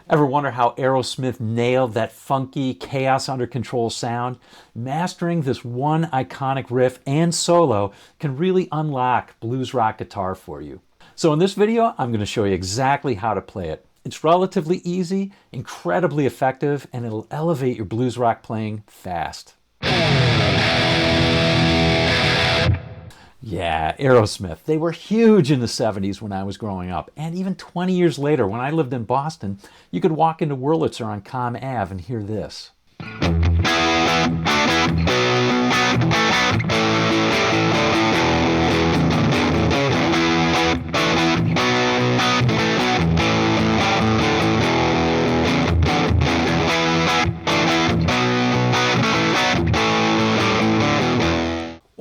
Ever wonder how Aerosmith nailed that funky, chaos under control sound? Mastering this one iconic riff and solo can really unlock blues rock guitar for you. So in this video, I'm going to show you exactly how to play it. It's relatively easy, incredibly effective, and it'll elevate your blues rock playing fast. Yeah, Aerosmith. They were huge in the 70s when I was growing up. And even 20 years later, when I lived in Boston, you could walk into Wurlitzer on Comm Ave and hear this.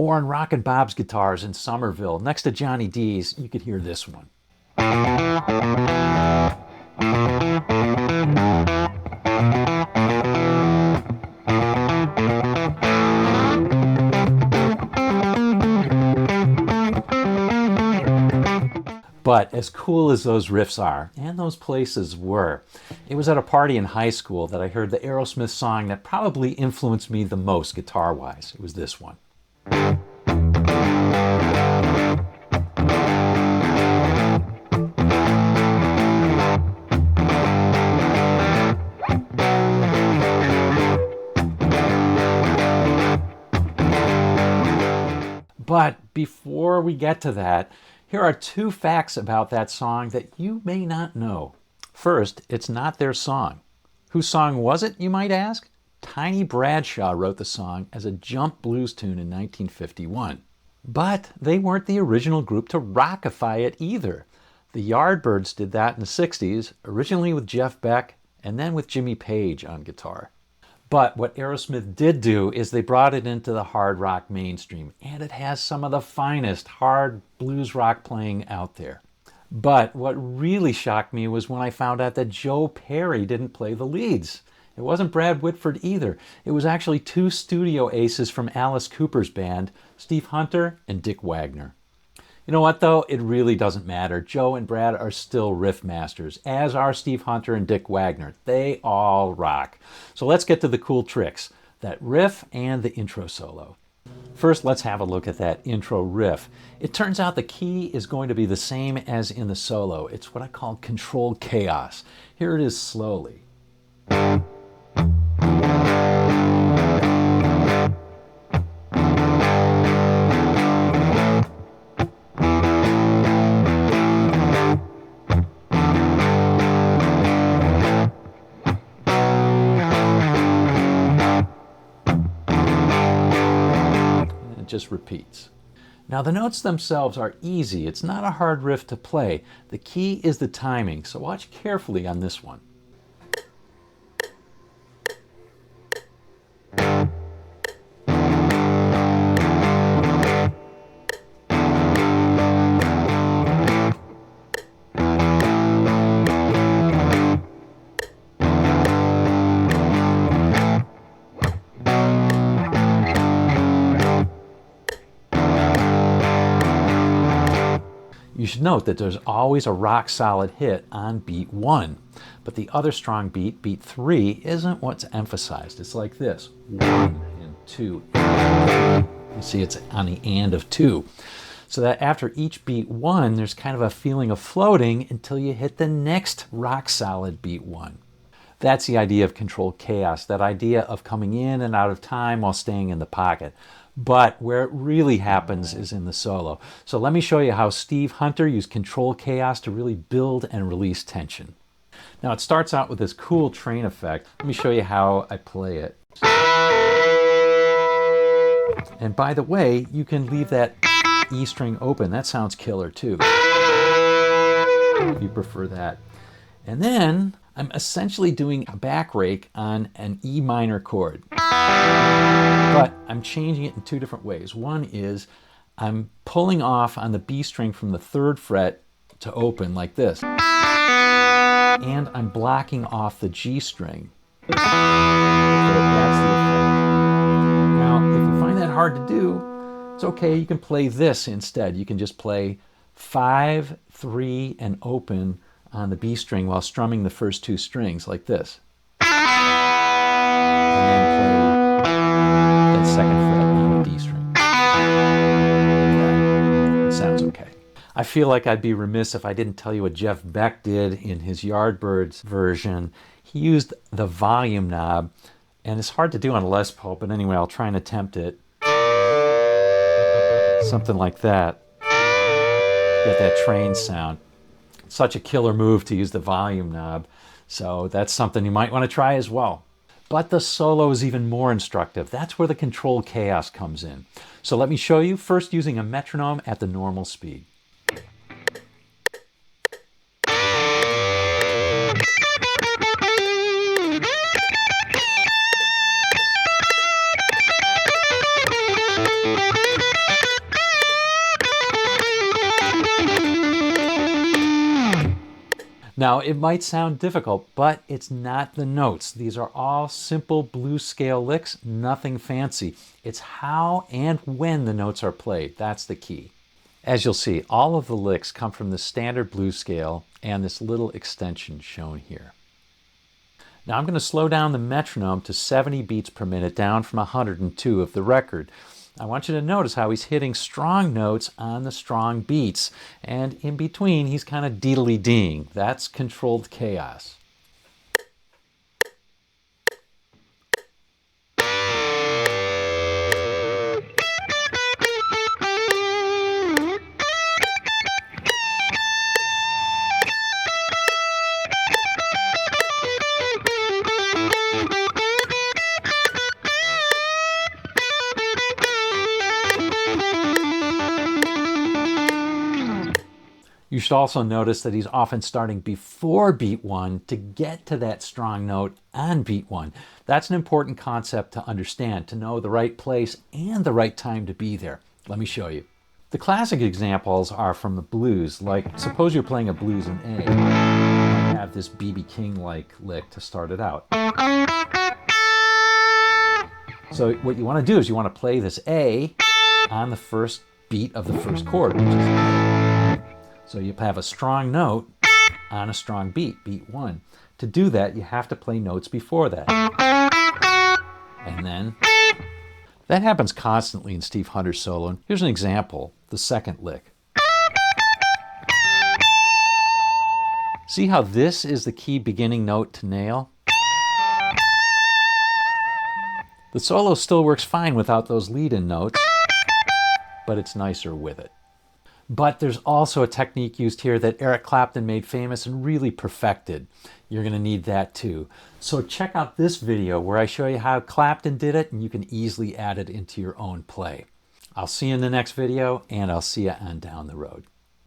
Or on Rockin' Bob's guitars in Somerville, next to Johnny D's, you could hear this one. But as cool as those riffs are, and those places were, it was at a party in high school that I heard the Aerosmith song that probably influenced me the most guitar-wise. It was this one. But before we get to that, here are two facts about that song that you may not know. First, it's not their song. Whose song was it, you might ask? Tiny Bradshaw wrote the song as a jump blues tune in 1951. But they weren't the original group to rockify it either. The Yardbirds did that in the 60s, originally with Jeff Beck and then with Jimmy Page on guitar. But what Aerosmith did do is they brought it into the hard rock mainstream, and it has some of the finest hard blues rock playing out there. But what really shocked me was when I found out that Joe Perry didn't play the leads. It wasn't Brad Whitford either. It was actually two studio aces from Alice Cooper's band, Steve Hunter and Dick Wagner. You know what though? It really doesn't matter. Joe and Brad are still riff masters, as are Steve Hunter and Dick Wagner. They all rock. So let's get to the cool tricks, that riff and the intro solo. First, let's have a look at that intro riff. It turns out the key is going to be the same as in the solo. It's what I call controlled chaos. Here it is slowly. Just repeats. Now the notes themselves are easy. It's not a hard riff to play. The key is the timing, so watch carefully on this one. You should note that there's always a rock solid hit on beat 1, but the other strong beat, beat 3, isn't what's emphasized. It's like this, 1 and 2. You see it's on the and of 2. So that after each beat 1, there's kind of a feeling of floating until you hit the next rock solid beat 1. That's the idea of controlled chaos, that idea of coming in and out of time while staying in the pocket. But where it really happens is in the solo. So let me show you how Steve Hunter used controlled chaos to really build and release tension. Now it starts out with this cool train effect. Let me show you how I play it. And by the way, you can leave that E string open. That sounds killer too, if you prefer that. And then I'm essentially doing a back rake on an E minor chord. But I'm changing it in two different ways. One is I'm pulling off on the B string from the 3rd fret to open like this. And I'm blocking off the G string. So that's the effect. Now, if you find that hard to do, it's okay. You can play this instead. You can just play 5, 3, and open on the B string while strumming the first two strings like this. And then play that second fret on the D string. Like that. Sounds okay. I feel like I'd be remiss if I didn't tell you what Jeff Beck did in his Yardbirds version. He used the volume knob, and it's hard to do on a Les Paul, but anyway, I'll try and attempt it. Something like that. Get that train sound. Such a killer move to use the volume knob, so that's something you might want to try as well. But the solo is even more instructive. That's where the controlled chaos comes in. So let me show you, first using a metronome at the normal speed. Now, it might sound difficult, but it's not the notes. These are all simple blues scale licks, nothing fancy. It's how and when the notes are played. That's the key. As you'll see, all of the licks come from the standard blues scale and this little extension shown here. Now I'm going to slow down the metronome to 70 beats per minute, down from 102 of the record. I want you to notice how he's hitting strong notes on the strong beats, and in between he's kind of deedly-deeing. That's controlled chaos. You should also notice that he's often starting before beat 1 to get to that strong note on beat 1. That's an important concept to understand, to know the right place and the right time to be there. Let me show you. The classic examples are from the blues, like suppose you're playing a blues in A. You might have this B.B. King-like lick to start it out. So what you want to do is you want to play this A on the first beat of the first chord, which is A. So you have a strong note on a strong beat, beat 1. To do that, you have to play notes before that. And then, that happens constantly in Steve Hunter's solo. Here's an example, the second lick. See how this is the key beginning note to nail? The solo still works fine without those lead-in notes, but it's nicer with it. But there's also a technique used here that Eric Clapton made famous and really perfected. You're going to need that too. So check out this video where I show you how Clapton did it, and you can easily add it into your own play. I'll see you in the next video, and I'll see you on down the road.